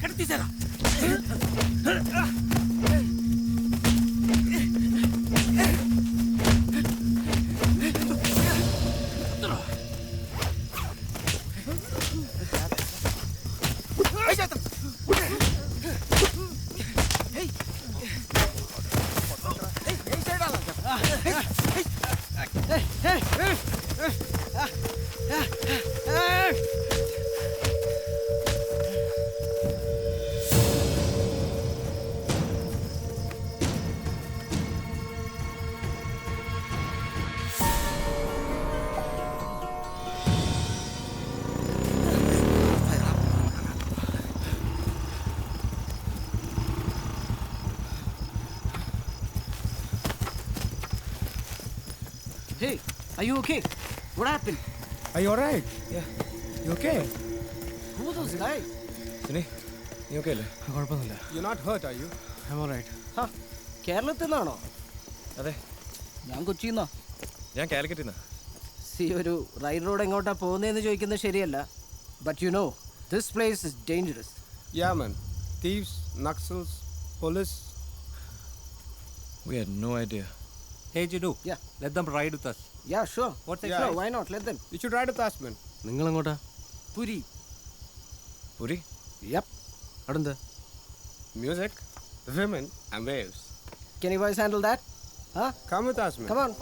കടത്തിച്ചേരാ. Hey, are you okay? What happened? Are you alright? Yeah. You okay? Who was those guys? Sunny, you okay? കുഴപ്പമൊന്നുമില്ല. You're not hurt, are you? I'm alright. Huh? കേരളത്തിൽ നിന്നാണോ? അതെ, ഞാൻ കൊച്ചിന്നാ. ഞാൻ കാലിക്കറ്റിൽ നിന്ന്. C ഒരു ride road എങ്ങോട്ടാ പോകുന്നതെന്ന് ചോദിക്കുന്നത് ശരിയല്ല. But you know this place is dangerous. Yeah, man. Thieves, Naxals, police. We had no idea. Hey, Jidu. Yeah. Let them ride with us. Yeah, sure. What's Yeah. Sure, why not? Let them. You should ride with us, man. നിങ്ങൾ എങ്ങോട്ടാ? Puri. Puri? Yep. അവിടെ എന്താ? Music, women, and waves. Can you guys handle that? Huh? Come with us, man. Come on.